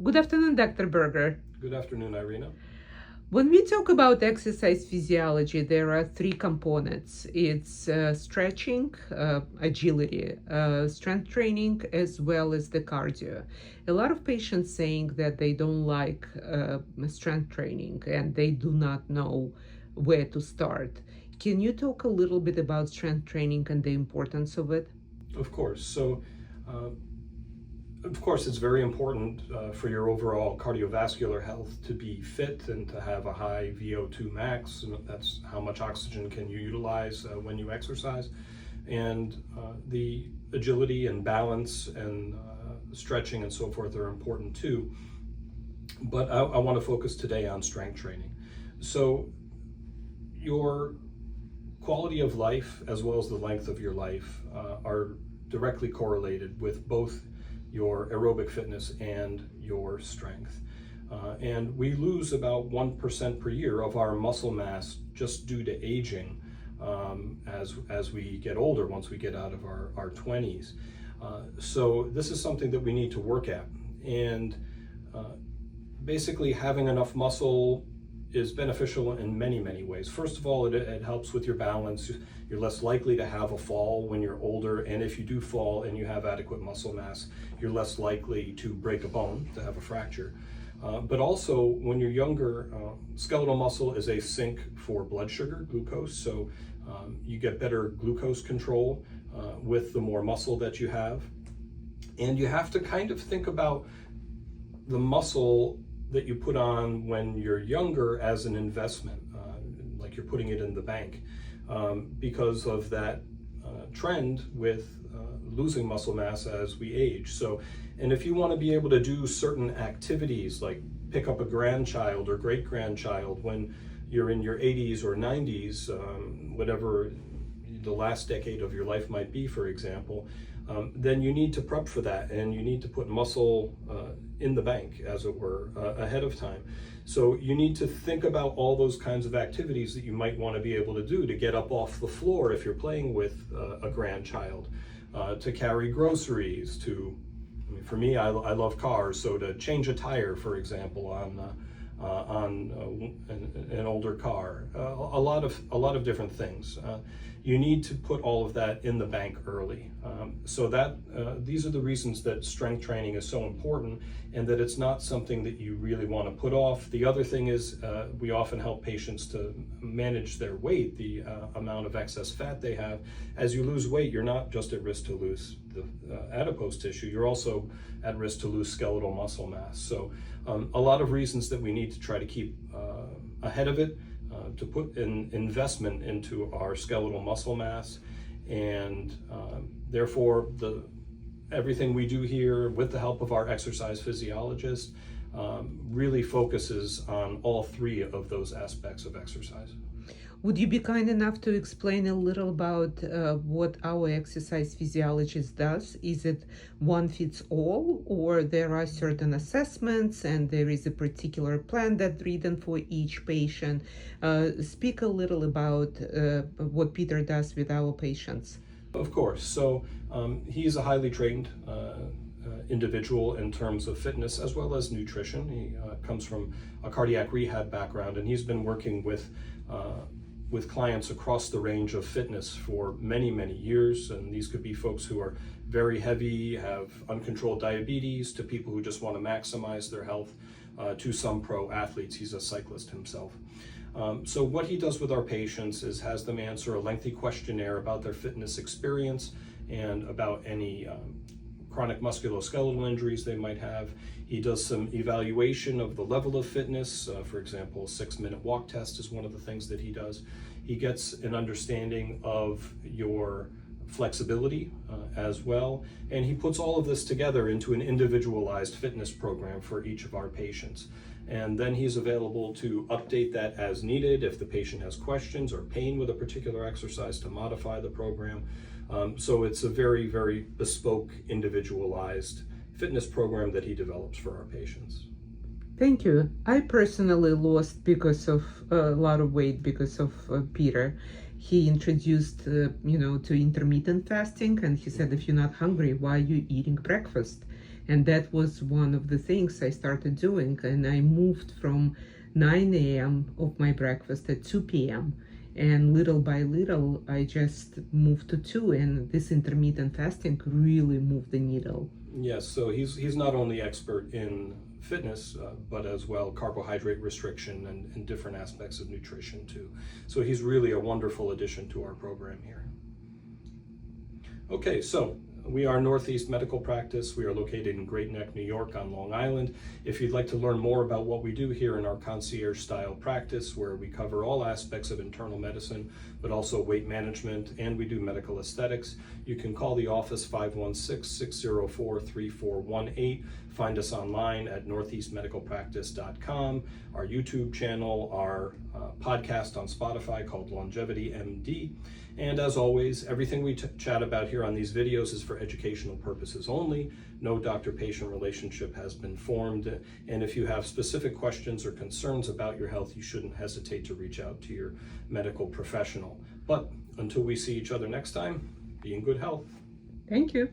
Good afternoon, Dr. Berger. Good afternoon, Irina. When we talk about exercise physiology, there are three components. It's stretching, agility, strength training, as well as the cardio. A lot of patients saying that they don't like strength training and they do not know where to start. Can you talk a little bit about strength training and the importance of it? Of course. Of course, it's very important for your overall cardiovascular health to be fit and to have a high VO2 max. That's how much oxygen can you utilize when you exercise. And the agility and balance and stretching and so forth are important too. But I want to focus today on strength training. So your quality of life as well as the length of your life are directly correlated with both your aerobic fitness and your strength. And we lose about 1% per year of our muscle mass just due to aging as we get older, once we get out of our 20s. So this is something that we need to work at. And basically having enough muscle is beneficial in many, many ways. First of all, it helps with your balance. You're less likely to have a fall when you're older, and if you do fall and you have adequate muscle mass, you're less likely to break a bone, to have a fracture. But also, when you're younger, skeletal muscle is a sink for blood sugar, glucose, so you get better glucose control with the more muscle that you have. And you have to kind of think about the muscle that you put on when you're younger as an investment, like you're putting it in the bank, because of that trend with losing muscle mass as we age. So, and if you want to be able to do certain activities like pick up a grandchild or great-grandchild when you're in your 80s or 90s, whatever the last decade of your life might be, for example, then you need to prep for that, and you need to put muscle in the bank, as it were, ahead of time. So you need to think about all those kinds of activities that you might want to be able to do to get up off the floor if you're playing with a grandchild, to carry groceries, for me, I love cars, so to change a tire, for example, on an older car, a lot of different things. You need to put all of that in the bank early. So that these are the reasons that strength training is so important, and that it's not something that you really want to put off. The other thing is we often help patients to manage their weight, the amount of excess fat they have. As you lose weight, you're not just at risk to lose the adipose tissue, you're also at risk to lose skeletal muscle mass. So a lot of reasons that we need to try to keep ahead of it, to put an investment into our skeletal muscle mass, and therefore everything we do here with the help of our exercise physiologist really focuses on all three of those aspects of exercise. Would you be kind enough to explain a little about what our exercise physiologist does? Is it one fits all, or there are certain assessments and there is a particular plan that's written for each patient? Speak a little about what Peter does with our patients. Of course. So he's a highly trained individual in terms of fitness as well as nutrition. He comes from a cardiac rehab background, and he's been working with clients across the range of fitness for many, many years. And these could be folks who are very heavy, have uncontrolled diabetes, to people who just want to maximize their health, to some pro athletes. He's a cyclist himself. So what he does with our patients is has them answer a lengthy questionnaire about their fitness experience and about any chronic musculoskeletal injuries they might have. He does some evaluation of the level of fitness. For example, a 6-minute walk test is one of the things that he does. He gets an understanding of your flexibility as well, and he puts all of this together into an individualized fitness program for each of our patients. And then he's available to update that as needed if the patient has questions or pain with a particular exercise, to modify the program. So it's a very, very bespoke, individualized fitness program that he develops for our patients. Thank you. I personally lost because of a lot of weight because of Peter. He introduced, to intermittent fasting, and he said, if you're not hungry, why are you eating breakfast? And that was one of the things I started doing. And I moved from 9 a.m. of my breakfast at 2 p.m. And little by little, I just moved to 2. And this intermittent fasting really moved the needle. Yes, so he's not only expert in fitness, but as well carbohydrate restriction and different aspects of nutrition too. So he's really a wonderful addition to our program here. Okay, so we are Northeast Medical Practice. We are located in Great Neck, New York on Long Island. If you'd like to learn more about what we do here in our concierge-style practice, where we cover all aspects of internal medicine, but also weight management, and we do medical aesthetics, you can call the office 516-604-3418. Find us online at northeastmedicalpractice.com, our YouTube channel, our podcast on Spotify called Longevity MD. And as always, everything we chat about here on these videos is for educational purposes only. No doctor-patient relationship has been formed. And if you have specific questions or concerns about your health, you shouldn't hesitate to reach out to your medical professional. But until we see each other next time, be in good health. Thank you.